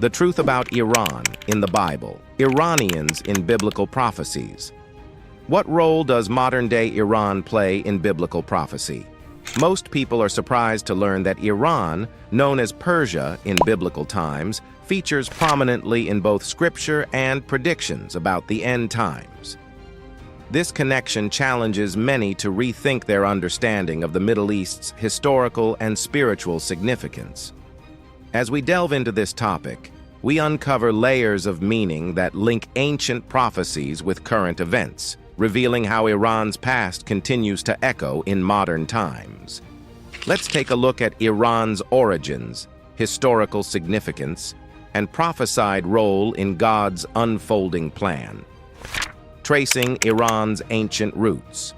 The truth about Iran in the Bible. Iranians in Biblical Prophecies. What role does modern-day Iran play in biblical prophecy? Most people are surprised to learn that Iran, known as Persia in biblical times, features prominently in both scripture and predictions about the end times. This connection challenges many to rethink their understanding of the Middle East's historical and spiritual significance. As we delve into this topic, we uncover layers of meaning that link ancient prophecies with current events, revealing how Iran's past continues to echo in modern times. Let's take a look at Iran's origins, historical significance, and prophesied role in God's unfolding plan. Tracing Iran's ancient roots.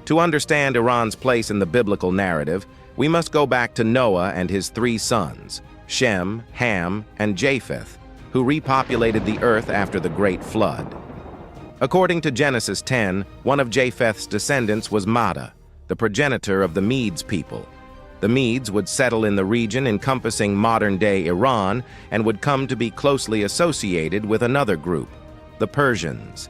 To understand Iran's place in the biblical narrative, we must go back to Noah and his three sons, Shem, Ham, and Japheth, who repopulated the earth after the Great Flood. According to Genesis 10, one of Japheth's descendants was Mada, the progenitor of the Medes people. The Medes would settle in the region encompassing modern-day Iran and would come to be closely associated with another group, the Persians.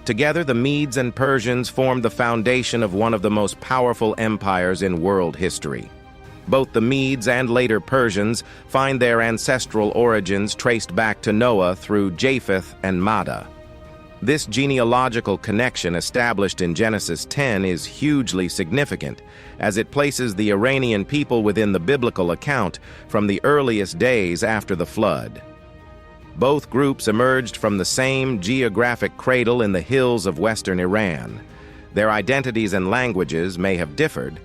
Together, the Medes and Persians formed the foundation of one of the most powerful empires in world history. Both the Medes and later Persians find their ancestral origins traced back to Noah through Japheth and Mada. This genealogical connection established in Genesis 10 is hugely significant, as it places the Iranian people within the biblical account from the earliest days after the flood. Both groups emerged from the same geographic cradle in the hills of western Iran. Their identities and languages may have differed,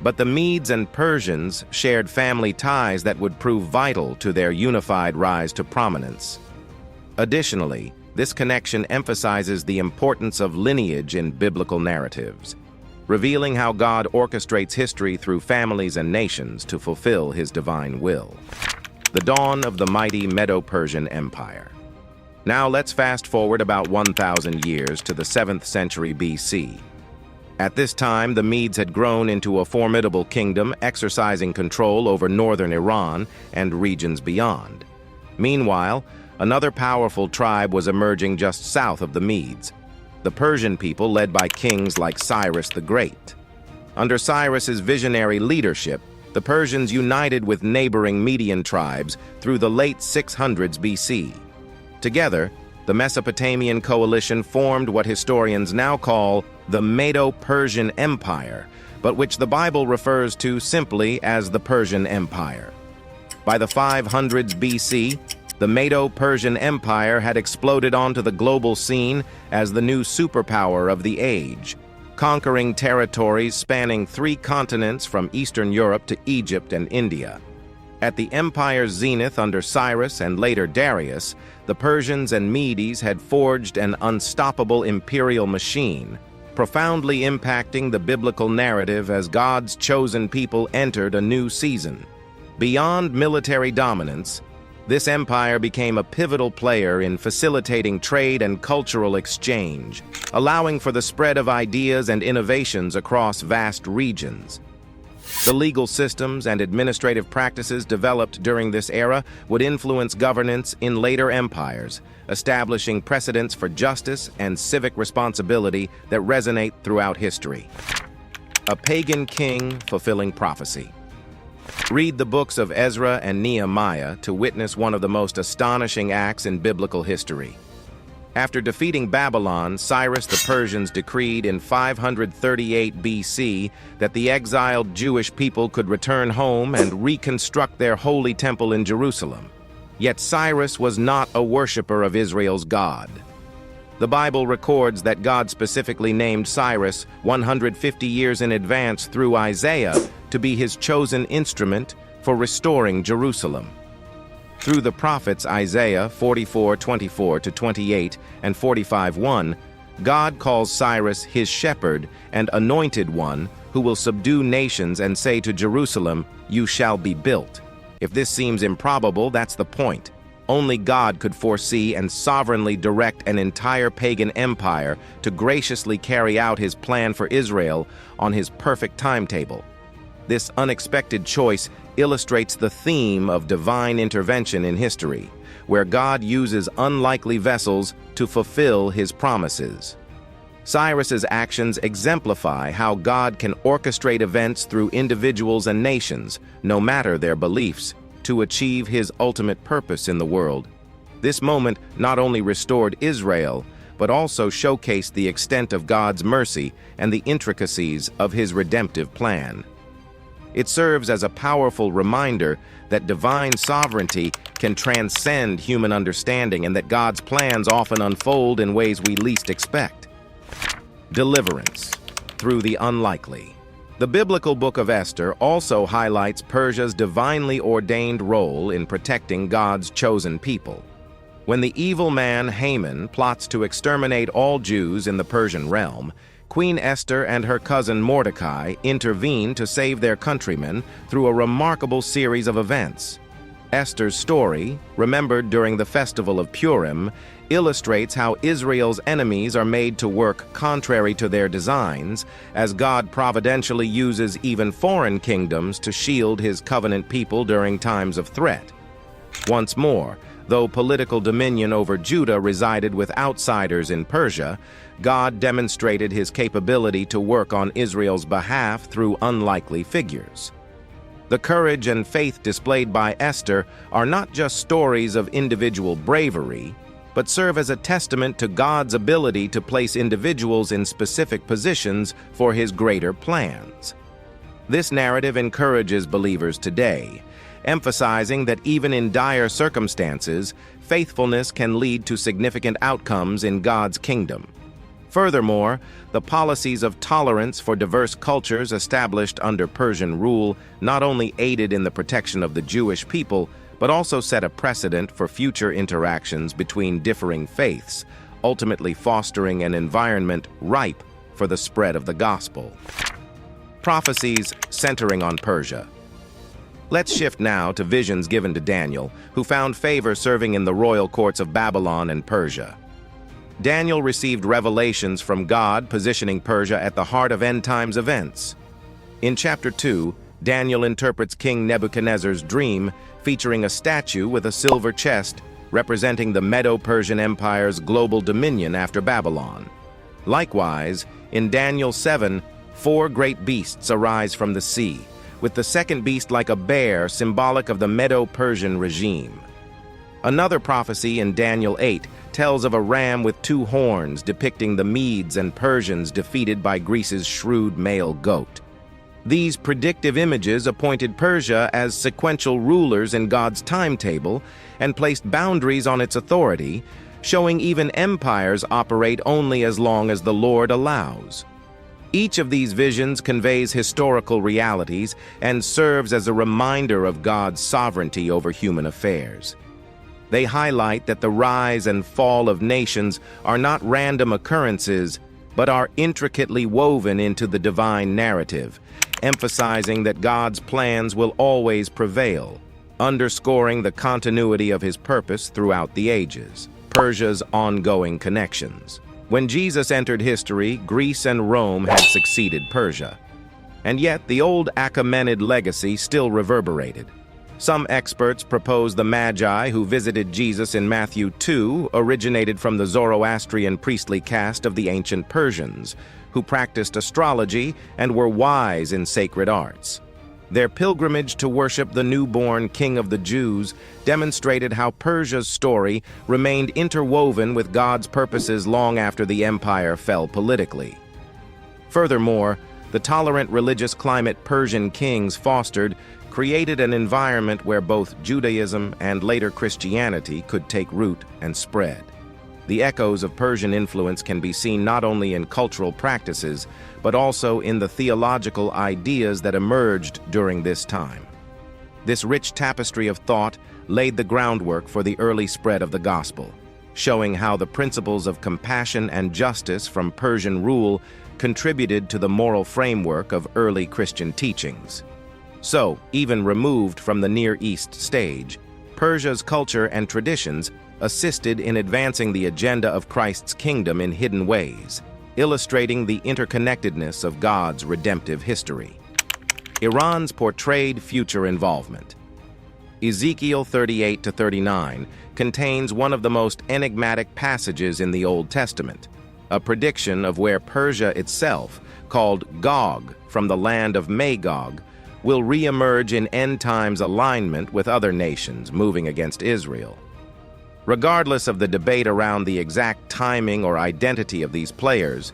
but the Medes and Persians shared family ties that would prove vital to their unified rise to prominence. Additionally, this connection emphasizes the importance of lineage in biblical narratives, revealing how God orchestrates history through families and nations to fulfill his divine will. The dawn of the mighty Medo-Persian Empire. Now let's fast forward about 1,000 years to the 7th century BC. At this time, the Medes had grown into a formidable kingdom, exercising control over northern Iran and regions beyond. Meanwhile, another powerful tribe was emerging just south of the Medes, the Persian people led by kings like Cyrus the Great. Under Cyrus's visionary leadership, the Persians united with neighboring Median tribes through the late 600s BC. Together, the Mesopotamian coalition formed what historians now call the Medo-Persian Empire, but which the Bible refers to simply as the Persian Empire. By the 500s BC, the Medo-Persian Empire had exploded onto the global scene as the new superpower of the age, conquering territories spanning 3 continents from Eastern Europe to Egypt and India. At the empire's zenith under Cyrus and later Darius, the Persians and Medes had forged an unstoppable imperial machine, profoundly impacting the biblical narrative as God's chosen people entered a new season. Beyond military dominance, this empire became a pivotal player in facilitating trade and cultural exchange, allowing for the spread of ideas and innovations across vast regions. The legal systems and administrative practices developed during this era would influence governance in later empires, establishing precedents for justice and civic responsibility that resonate throughout history. A pagan king fulfilling prophecy. Read the books of Ezra and Nehemiah to witness one of the most astonishing acts in biblical history. After defeating Babylon, Cyrus the Persians decreed in 538 BC that the exiled Jewish people could return home and reconstruct their holy temple in Jerusalem. Yet Cyrus was not a worshiper of Israel's God. The Bible records that God specifically named Cyrus 150 years in advance through Isaiah to be his chosen instrument for restoring Jerusalem. Through the prophets Isaiah 44:24-28 and 45:1, God calls Cyrus his shepherd and anointed one who will subdue nations and say to Jerusalem, "You shall be built." If this seems improbable, that's the point. Only God could foresee and sovereignly direct an entire pagan empire to graciously carry out his plan for Israel on his perfect timetable. This unexpected choice illustrates the theme of divine intervention in history, where God uses unlikely vessels to fulfill his promises. Cyrus's actions exemplify how God can orchestrate events through individuals and nations, no matter their beliefs, to achieve his ultimate purpose in the world. This moment not only restored Israel, but also showcased the extent of God's mercy and the intricacies of his redemptive plan. It serves as a powerful reminder that divine sovereignty can transcend human understanding and that God's plans often unfold in ways we least expect. Deliverance through the unlikely. The biblical book of Esther also highlights Persia's divinely ordained role in protecting God's chosen people. When the evil man Haman plots to exterminate all Jews in the Persian realm, Queen Esther and her cousin Mordecai intervene to save their countrymen through a remarkable series of events. Esther's story, remembered during the festival of Purim, illustrates how Israel's enemies are made to work contrary to their designs, as God providentially uses even foreign kingdoms to shield his covenant people during times of threat. Once more, though political dominion over Judah resided with outsiders in Persia, God demonstrated his capability to work on Israel's behalf through unlikely figures. The courage and faith displayed by Esther are not just stories of individual bravery, but serve as a testament to God's ability to place individuals in specific positions for his greater plans. This narrative encourages believers today, emphasizing that even in dire circumstances, faithfulness can lead to significant outcomes in God's kingdom. Furthermore, the policies of tolerance for diverse cultures established under Persian rule not only aided in the protection of the Jewish people, but also set a precedent for future interactions between differing faiths, ultimately fostering an environment ripe for the spread of the gospel. Prophecies centering on Persia. Let's shift now to visions given to Daniel, who found favor serving in the royal courts of Babylon and Persia. Daniel received revelations from God positioning Persia at the heart of end-times events. In chapter 2, Daniel interprets King Nebuchadnezzar's dream, featuring a statue with a silver chest representing the Medo-Persian Empire's global dominion after Babylon. Likewise, in Daniel 7, 4 great beasts arise from the sea, with the second beast like a bear, symbolic of the Medo-Persian regime. Another prophecy in Daniel 8 tells of a ram with 2 horns, depicting the Medes and Persians defeated by Greece's shrewd male goat. These predictive images appointed Persia as sequential rulers in God's timetable and placed boundaries on its authority, showing even empires operate only as long as the Lord allows. Each of these visions conveys historical realities and serves as a reminder of God's sovereignty over human affairs. They highlight that the rise and fall of nations are not random occurrences, but are intricately woven into the divine narrative, emphasizing that God's plans will always prevail, underscoring the continuity of his purpose throughout the ages. Persia's ongoing connections. When Jesus entered history, Greece and Rome had succeeded Persia. And yet, the old Achaemenid legacy still reverberated. Some experts propose the Magi who visited Jesus in Matthew 2 originated from the Zoroastrian priestly caste of the ancient Persians, who practiced astrology and were wise in sacred arts. Their pilgrimage to worship the newborn King of the Jews demonstrated how Persia's story remained interwoven with God's purposes long after the empire fell politically. Furthermore, the tolerant religious climate Persian kings fostered created an environment where both Judaism and later Christianity could take root and spread. The echoes of Persian influence can be seen not only in cultural practices, but also in the theological ideas that emerged during this time. This rich tapestry of thought laid the groundwork for the early spread of the gospel, showing how the principles of compassion and justice from Persian rule contributed to the moral framework of early Christian teachings. So, even removed from the Near East stage, Persia's culture and traditions assisted in advancing the agenda of Christ's kingdom in hidden ways, illustrating the interconnectedness of God's redemptive history. Iran's portrayed future involvement. Ezekiel 38-39 contains one of the most enigmatic passages in the Old Testament, a prediction of where Persia itself, called Gog from the land of Magog, will re-emerge in end-times alignment with other nations moving against Israel. Regardless of the debate around the exact timing or identity of these players,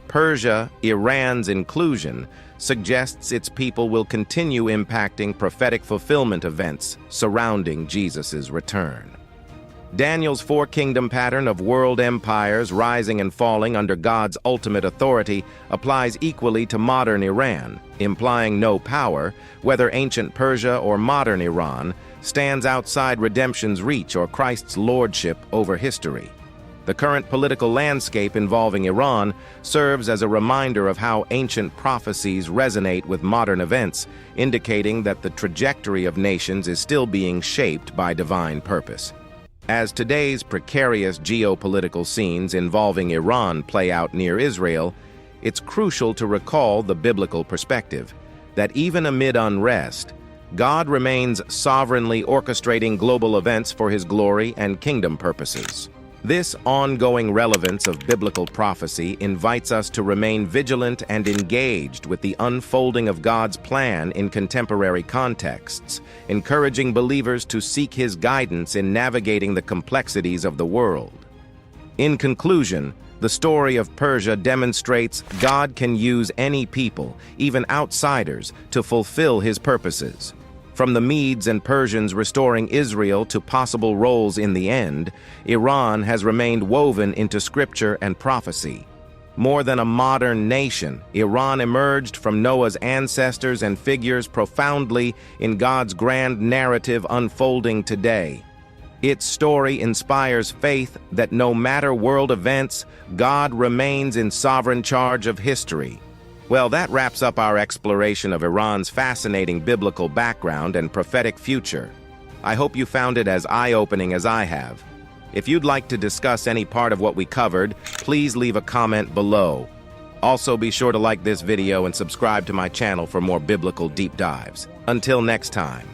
Persia, Iran's inclusion, suggests its people will continue impacting prophetic fulfillment events surrounding Jesus' return. Daniel's four-kingdom pattern of world empires rising and falling under God's ultimate authority applies equally to modern Iran, implying no power, whether ancient Persia or modern Iran, stands outside redemption's reach or Christ's lordship over history. The current political landscape involving Iran serves as a reminder of how ancient prophecies resonate with modern events, indicating that the trajectory of nations is still being shaped by divine purpose. As today's precarious geopolitical scenes involving Iran play out near Israel, it's crucial to recall the biblical perspective, that even amid unrest, God remains sovereignly orchestrating global events for His glory and kingdom purposes. This ongoing relevance of biblical prophecy invites us to remain vigilant and engaged with the unfolding of God's plan in contemporary contexts, encouraging believers to seek His guidance in navigating the complexities of the world. In conclusion, the story of Persia demonstrates God can use any people, even outsiders, to fulfill His purposes. From the Medes and Persians restoring Israel to possible roles in the end, Iran has remained woven into scripture and prophecy. More than a modern nation, Iran emerged from Noah's ancestors and figures profoundly in God's grand narrative unfolding today. Its story inspires faith that no matter world events, God remains in sovereign charge of history. Well, that wraps up our exploration of Iran's fascinating biblical background and prophetic future. I hope you found it as eye-opening as I have. If you'd like to discuss any part of what we covered, please leave a comment below. Also, be sure to like this video and subscribe to my channel for more biblical deep dives. Until next time.